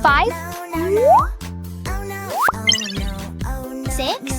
5, 6.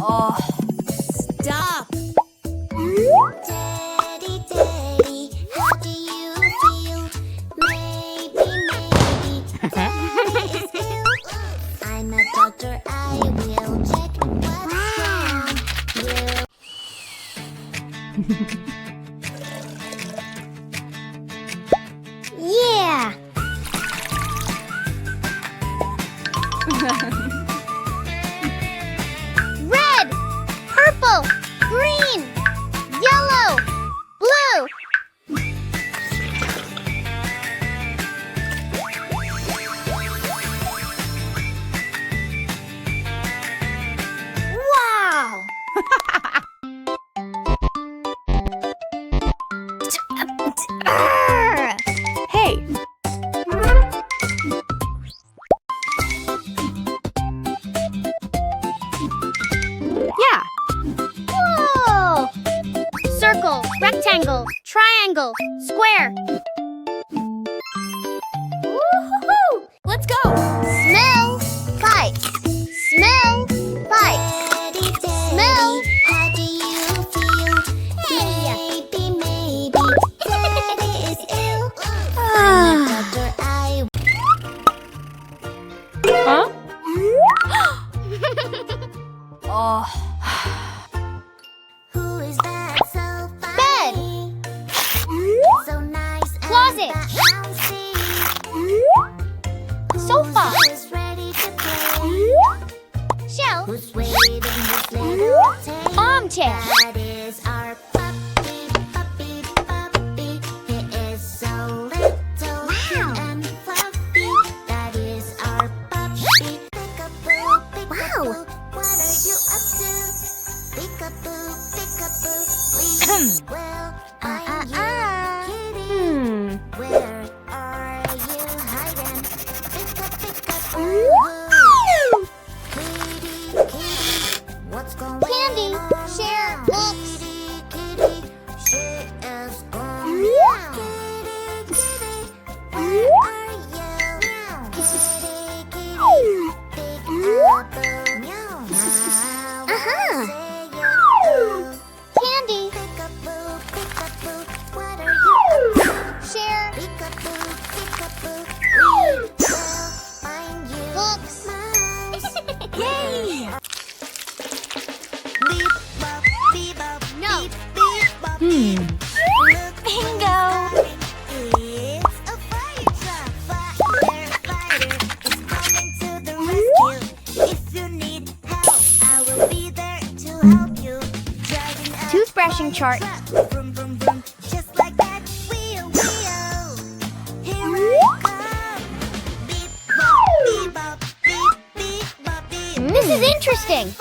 Oh, stop! Daddy, Daddy, how do you feel? Maybe it's ill. I'm a doctor, I will check what's wrong. Yeah! Red, purple, green, yellow, blue. Wow! Hey! Yeah! Whoa! Circle, rectangle, triangle, square. Woohoo! Let's go! Smell, bite. Smell, bite. Smell. How do you feel? Maybe Daddy is ill. I'm a doctor, I Huh? Oh. Who is that so Bed. funny? So nice and Closet. bouncy. Sofa. Who's ready to play? Shelf. Who's waiting his little tail? Armchair. That is our puppy, puppy, puppy. He is so little and fluffy. That is our puppy. Peekaboo, peekaboo. What are you up to? Peekaboo, peekaboo. We will find you. Kitty, where are you hiding? Peekaboo. Kitty, kitty, what's going Candy. on? Share. now? Books. Kitty, kitty, she is gone now. Kitty, kitty, where are you? Kitty, kitty, peekaboo. Meow. Uh-huh. Say you. Candy. Peekaboo, peekaboo, what are you up to? Share. Peekaboo, peekaboo, we will find you. Books. Mouse. Yay! Beep, bop, beep, bop, No. beep, beep, bop, beep. Look Bingo. what's coming. It's a fire truck. Firefighter is coming to the rescue. If you need help, I will be there to help you. Driving a Toothbrushing chart. truck. Vroom, vroom, vroom. Just like that. Wheel, wheel. Here I come. Beep, bop, beep, bop, beep, beep, bop, beep. This is interesting.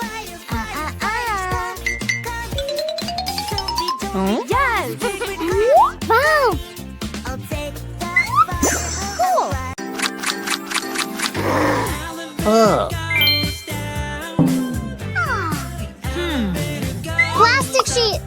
Yes! Wow. Cool. Plastic sheet.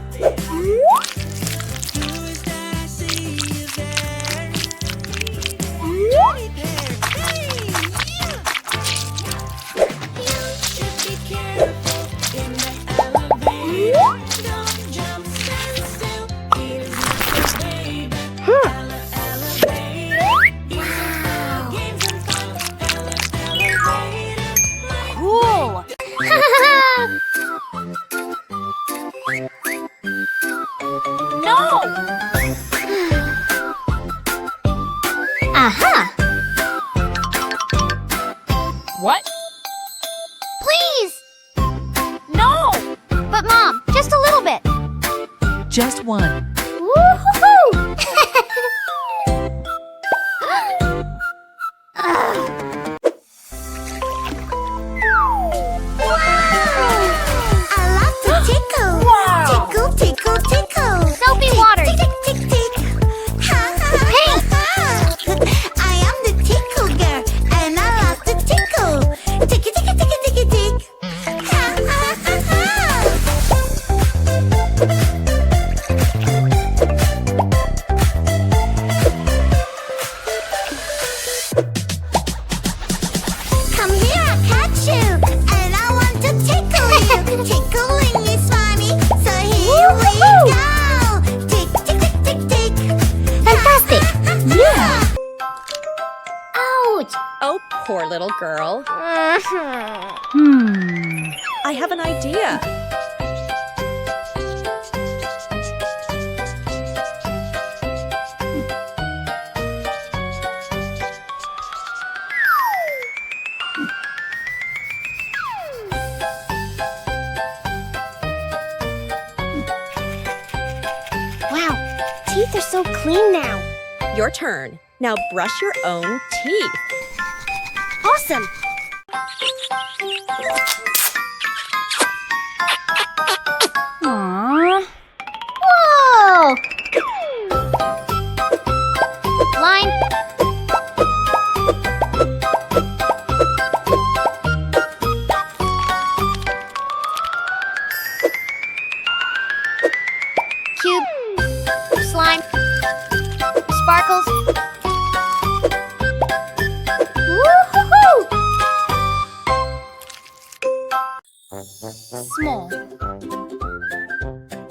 What? Please! No! But Mom, just a little bit. Just one. Woo-hoo-hoo! I love to tickle. Wow. Tickle, tickle, tickle. Soapy water. Tick, tick, tick, tick. Ha, ha, ha, ha. I am the tickle girl, and I love to tickle. Ticky, ticky, ticky, ticky, tick. Ha, ha, ha, ha. Come here, I'll catch you, and I want to tickle you. Tickling is funny, so here we Woo-hoo-hoo. go. Tick, tick, tick, tick, tick. Fantastic. Yeah. Ouch. Oh, poor little girl. I have an idea. Wow, teeth are so clean now. Your turn. Now brush your own teeth. Awesome. Aww. Whoa! Line. Cube. Slime. Sparkles. Woo-hoo-hoo! Small.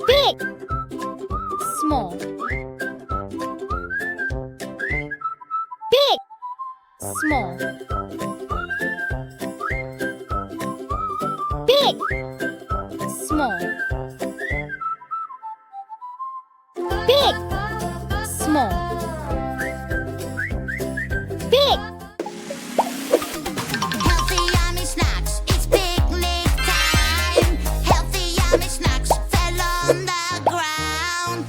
Big. Small. Big. Small. Big. Small. Big. Small. Big. Healthy, yummy snacks. It's picnic time. Healthy, yummy snacks fell on the ground.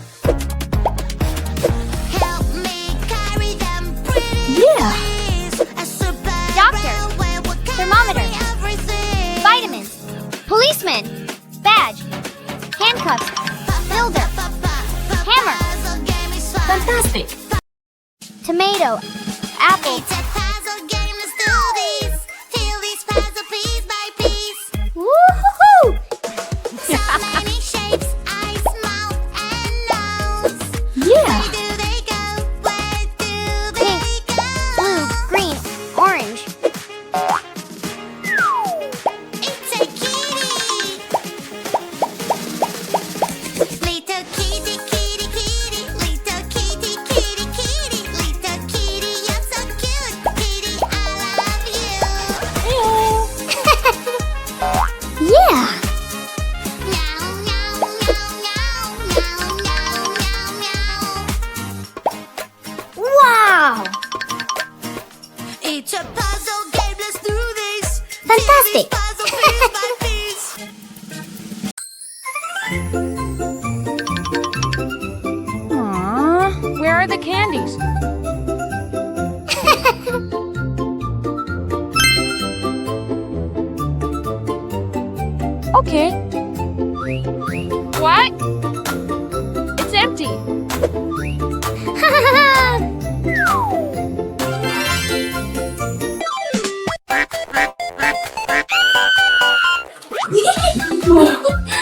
Help me carry them, pretty please. A super Doctor. railway will carry Thermometer. everything. Vitamins. Policeman. Badge. Handcuffs. Builder. Hammer. Puzzle game is fun. Fantastic. Tomato. Apple. It's a puzzle game. Let's do this. Fill this puzzle piece by piece. Woo-hoo-hoo! So many shapes, eyes, mouth, and nose. Yeah. Where do they go? Where do they Pink. go? Blue. Green. Orange. It's a kitty. Little kitty, kitty, kitty. Little kitty, kitty, kitty. Little kitty, you're so cute. Kitty, I love you. Yeah. Meow, meow, meow, meow, meow, meow, meow. Wow. It's a puzzle game. Let's do this. Fantastic. Fill this puzzle piece by piece. Aww. Where are the candies? Okay. What? It's empty.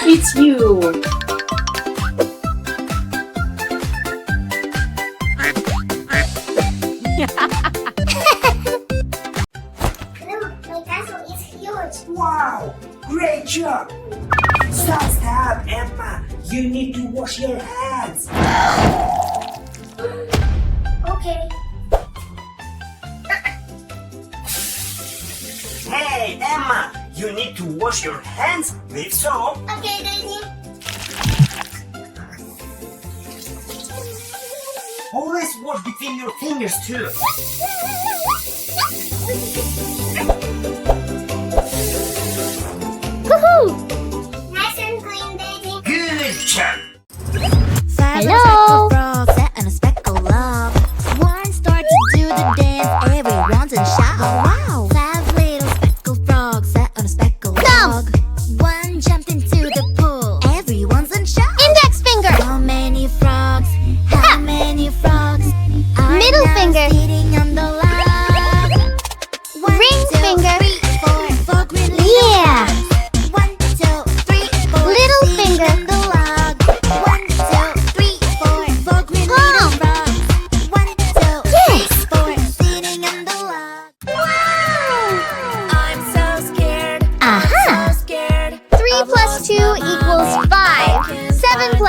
It's you. Look, my puzzle is huge. Wow! Great job! Stop, Emma! You need to wash your hands! Okay. Hey, Emma! You need to wash your hands with soap. Okay, Daisy. Always wash between your fingers too.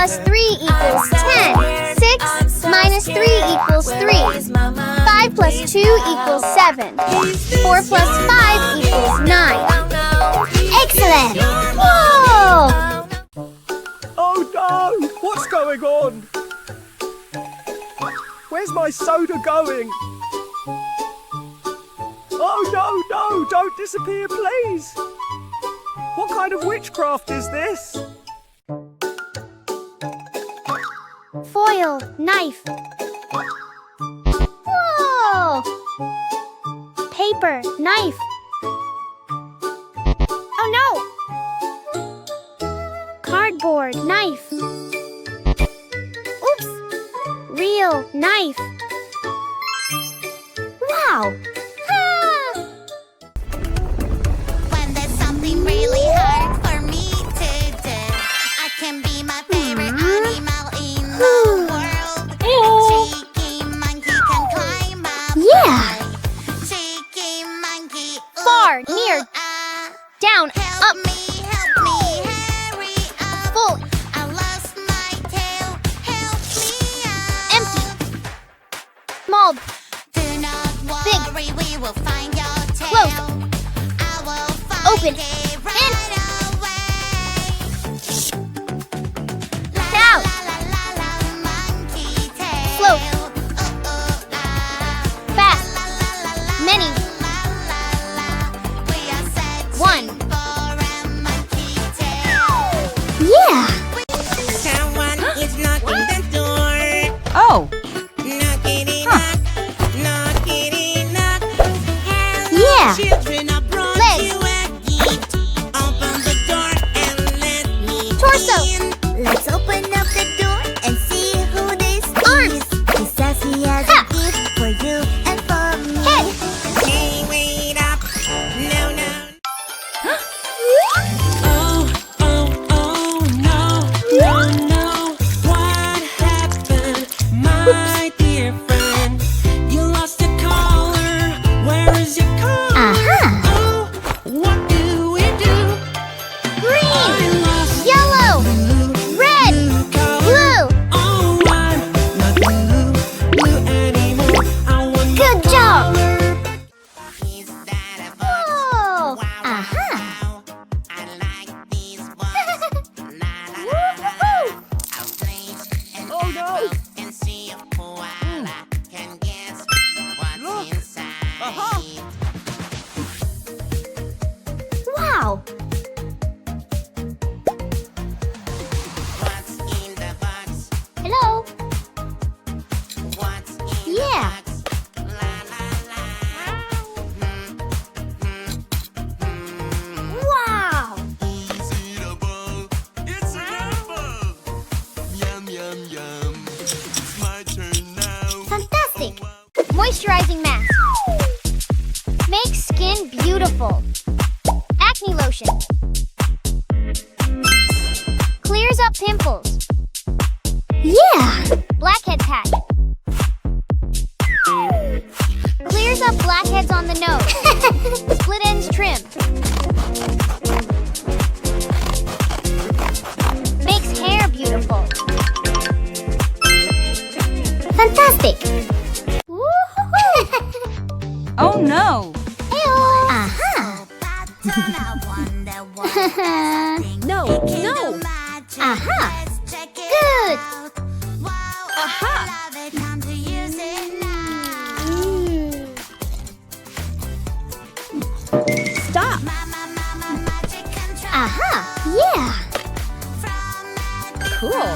plus 3 equals 10. 6 minus 3 equals 3. 5 plus 2 equals 7. 4 plus 5 equals 9. Excellent! Whoa! Oh no! What's going on? Where's my soda going? Oh no, don't disappear, please! What kind of witchcraft is this? Foil, knife. Whoa! Paper, knife. Oh no! Cardboard, knife. Oops! Real knife. Wow! Ah! When there's something really hard for me to do, I can be my favorite animal in the world. Cheeky monkey can climb up. Yeah! Cheeky monkey. Far, near, down, up, Help me, hurry up. full, I lost my tail. Help me out. empty, small, Do not Big. worry, we will find your tail. Close. I will find Open. it right away. Down. La la la la, monkey tail. Slow. La. fast, La la la la. many, La la la. We are searching One. for a monkey tail. yeah! Someone is knocking the door. Oh, Knockity knock, knockity knock. Yeah. Children, I brought Legs. you a gift. Open the door and let me Torso. in. Let's open up the door and see who this Arms. is. He says he has Ha. a gift for you and for me. Head. Hey, wait up. No, no. Oh, oh, oh, no, no, no. What happened, my dear friend? You lost your collar. Where is your collar? Aha! Oh, what do we do? Green, I lost yellow, blue, red, blue collar. blue. Oh, I'm not blue anymore. I want my Good job. collar. Is that a box? Whoa! Wow, Aha! wow. I like these ones. La la la la. I'll place an apple and see if koala can guess what's inside. Wow! What's in the box? Hello? What's in Yeah. the box? La la la. Wow! It's an apple! Yum, yum, yum. It's my turn now. Fantastic! Moisturizing mask. Makes skin beautiful. Acne lotion. Clears up pimples. Yeah! Blackhead patch. Clears up blackheads on the nose. Split ends trim. Makes hair beautiful. Fantastic! Woo-hoo-hoo! oh no! Aha! No, no. Aha! Good! Aha. Stop. Aha! Yeah! Cool.